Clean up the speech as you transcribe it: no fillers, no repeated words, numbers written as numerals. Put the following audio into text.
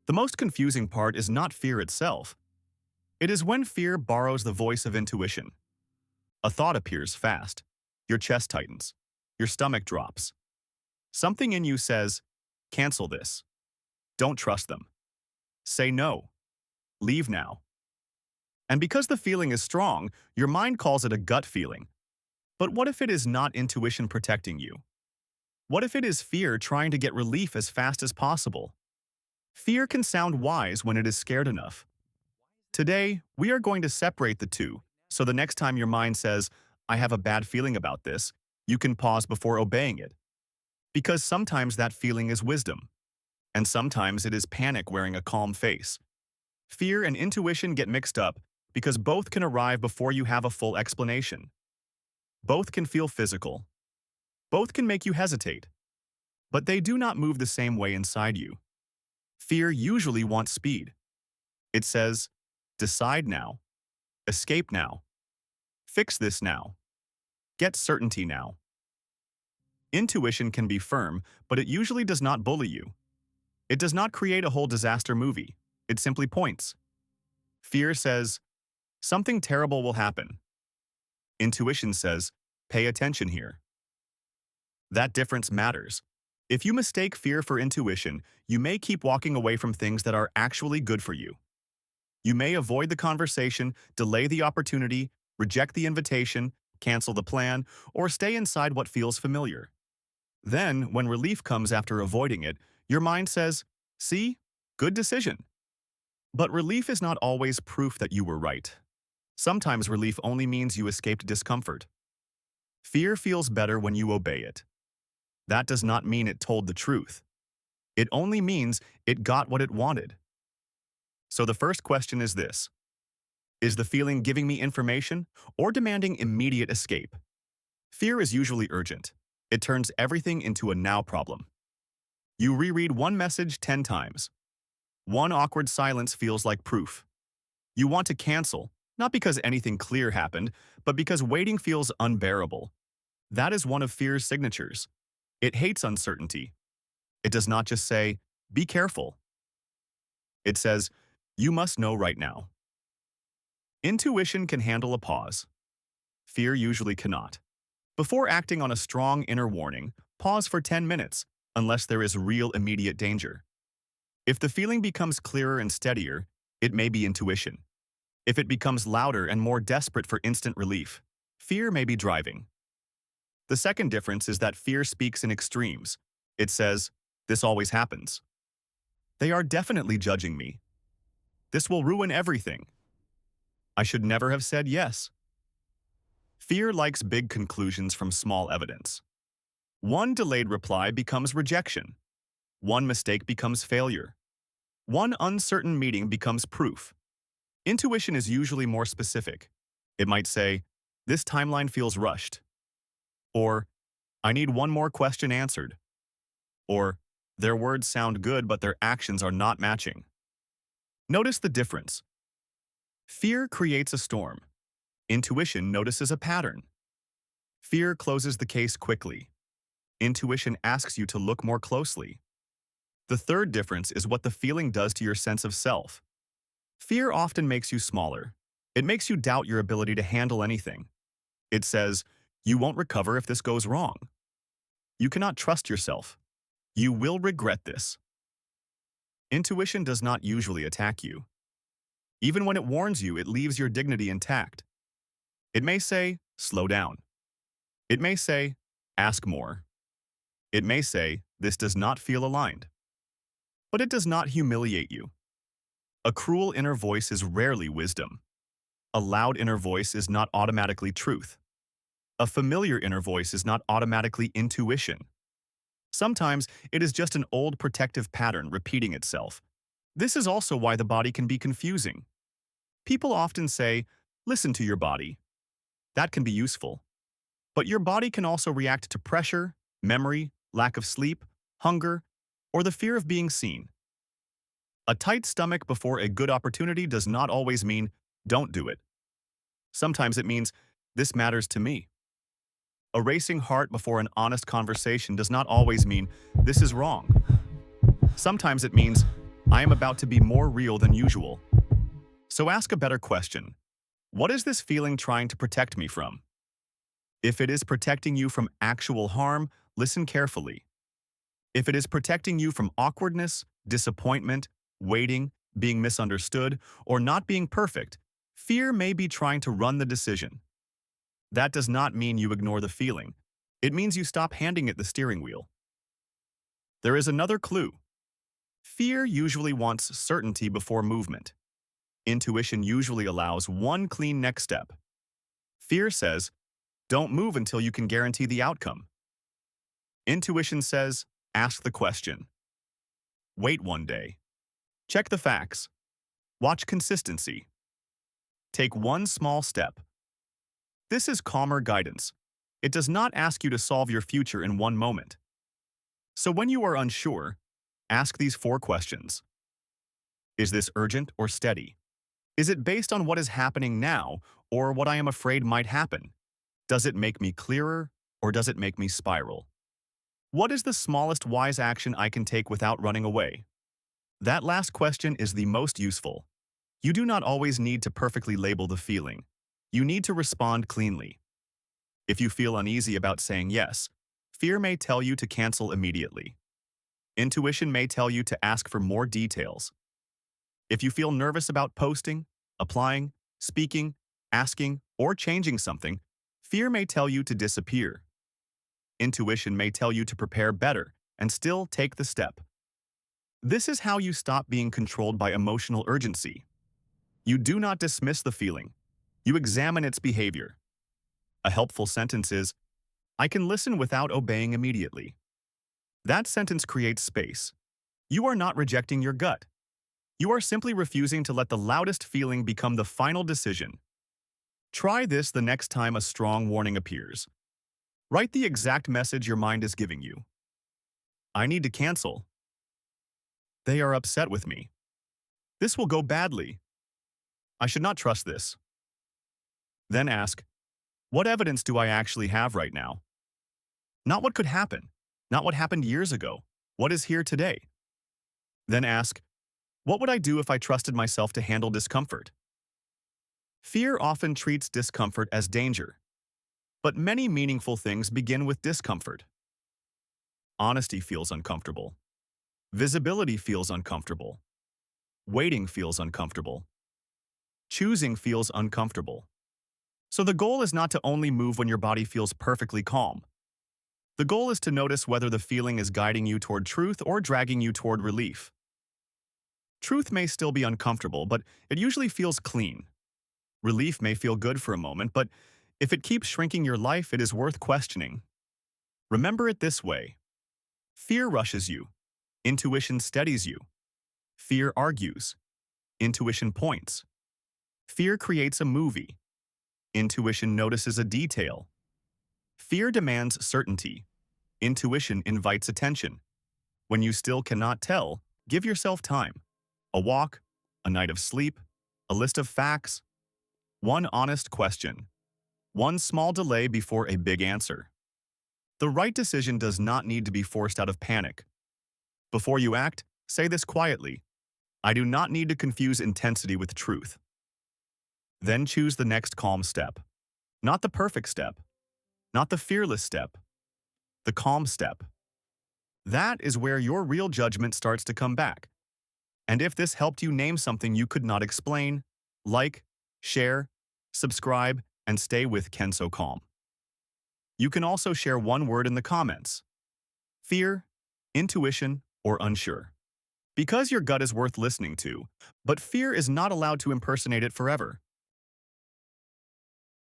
The most confusing part is not fear itself. It is when fear borrows the voice of intuition. A thought appears fast. Your chest tightens. Your stomach drops. Something in you says, cancel this. Don't trust them. Say no. Leave now. And because the feeling is strong, your mind calls it a gut feeling. But what if it is not intuition protecting you? What if it is fear trying to get relief as fast as possible? Fear can sound wise when it is scared enough. Today, we are going to separate the two, so the next time your mind says, I have a bad feeling about this, you can pause before obeying it. Because sometimes that feeling is wisdom, and sometimes it is panic wearing a calm face. Fear and intuition get mixed up because both can arrive before you have a full explanation. Both can feel physical. Both can make you hesitate. But they do not move the same way inside you. Fear usually wants speed. It says, decide now, escape now, fix this now, get certainty now. Intuition can be firm, but it usually does not bully you. It does not create a whole disaster movie. It simply points. Fear says, something terrible will happen. Intuition says, pay attention here. That difference matters. If you mistake fear for intuition, you may keep walking away from things that are actually good for you. You may avoid the conversation, delay the opportunity, reject the invitation, cancel the plan, or stay inside what feels familiar. Then, when relief comes after avoiding it, your mind says, see, good decision. But relief is not always proof that you were right. Sometimes relief only means you escaped discomfort. Fear feels better when you obey it. That does not mean it told the truth. It only means it got what it wanted. So the first question is this: is the feeling giving me information or demanding immediate escape? Fear is usually urgent. It turns everything into a now problem. You reread one message 10 times. One awkward silence feels like proof. You want to cancel, not because anything clear happened, but because waiting feels unbearable. That is one of fear's signatures. It hates uncertainty. It does not just say, be careful. It says, you must know right now. Intuition can handle a pause. Fear usually cannot. Before acting on a strong inner warning, pause for 10 minutes, unless there is real immediate danger. If the feeling becomes clearer and steadier, it may be intuition. If it becomes louder and more desperate for instant relief, fear may be driving. The second difference is that fear speaks in extremes. It says, this always happens. They are definitely judging me. This will ruin everything. I should never have said yes. Fear likes big conclusions from small evidence. One delayed reply becomes rejection. One mistake becomes failure. One uncertain meeting becomes proof. Intuition is usually more specific. It might say, this timeline feels rushed. Or, I need one more question answered. Or, their words sound good but their actions are not matching. Notice the difference. Fear creates a storm. Intuition notices a pattern. Fear closes the case quickly. Intuition asks you to look more closely. The third difference is what the feeling does to your sense of self. Fear often makes you smaller. It makes you doubt your ability to handle anything. It says, you won't recover if this goes wrong. You cannot trust yourself. You will regret this. Intuition does not usually attack you. Even when it warns you, it leaves your dignity intact. It may say, slow down. It may say, ask more. It may say, this does not feel aligned. But it does not humiliate you. A cruel inner voice is rarely wisdom. A loud inner voice is not automatically truth. A familiar inner voice is not automatically intuition. Sometimes it is just an old protective pattern repeating itself. This is also why the body can be confusing. People often say, listen to your body. That can be useful. But your body can also react to pressure, memory, lack of sleep, hunger, or the fear of being seen. A tight stomach before a good opportunity does not always mean, don't do it. Sometimes it means, this matters to me. A racing heart before an honest conversation does not always mean, this is wrong. Sometimes it means, I am about to be more real than usual. So ask a better question. What is this feeling trying to protect me from? If it is protecting you from actual harm, listen carefully. If it is protecting you from awkwardness, disappointment, waiting, being misunderstood, or not being perfect, fear may be trying to run the decision. That does not mean you ignore the feeling. It means you stop handing it the steering wheel. There is another clue. Fear usually wants certainty before movement. Intuition usually allows one clean next step. Fear says, don't move until you can guarantee the outcome. Intuition says, ask the question. Wait one day. Check the facts. Watch consistency. Take one small step. This is calmer guidance. It does not ask you to solve your future in one moment. So when you are unsure, ask these 4 questions. Is this urgent or steady? Is it based on what is happening now or what I am afraid might happen? Does it make me clearer or does it make me spiral? What is the smallest wise action I can take without running away? That last question is the most useful. You do not always need to perfectly label the feeling. You need to respond cleanly. If you feel uneasy about saying yes, fear may tell you to cancel immediately. Intuition may tell you to ask for more details. If you feel nervous about posting, applying, speaking, asking, or changing something, fear may tell you to disappear. Intuition may tell you to prepare better and still take the step. This is how you stop being controlled by emotional urgency. You do not dismiss the feeling. You examine its behavior. A helpful sentence is, I can listen without obeying immediately. That sentence creates space. You are not rejecting your gut. You are simply refusing to let the loudest feeling become the final decision. Try this the next time a strong warning appears. Write the exact message your mind is giving you. I need to cancel. They are upset with me. This will go badly. I should not trust this. Then ask, what evidence do I actually have right now? Not what could happen, not what happened years ago. What is here today? Then ask, what would I do if I trusted myself to handle discomfort? Fear often treats discomfort as danger, but many meaningful things begin with discomfort. Honesty feels uncomfortable. Visibility feels uncomfortable. Waiting feels uncomfortable. Choosing feels uncomfortable. So the goal is not to only move when your body feels perfectly calm. The goal is to notice whether the feeling is guiding you toward truth or dragging you toward relief. Truth may still be uncomfortable, but it usually feels clean. Relief may feel good for a moment, but if it keeps shrinking your life, it is worth questioning. Remember it this way. Fear rushes you. Intuition steadies you. Fear argues. Intuition points. Fear creates a movie. Intuition notices a detail. Fear demands certainty. Intuition invites attention. When you still cannot tell, give yourself time. A walk, a night of sleep, a list of facts, one honest question, one small delay before a big answer. The right decision does not need to be forced out of panic. Before you act, say this quietly. I do not need to confuse intensity with truth. Then choose the next calm step. Not the perfect step. Not the fearless step. The calm step. That is where your real judgment starts to come back. And if this helped you name something you could not explain, like, share, subscribe, and stay with Ken So Calm. You can also share one word in the comments. Fear, intuition, or unsure. Because your gut is worth listening to, but fear is not allowed to impersonate it forever.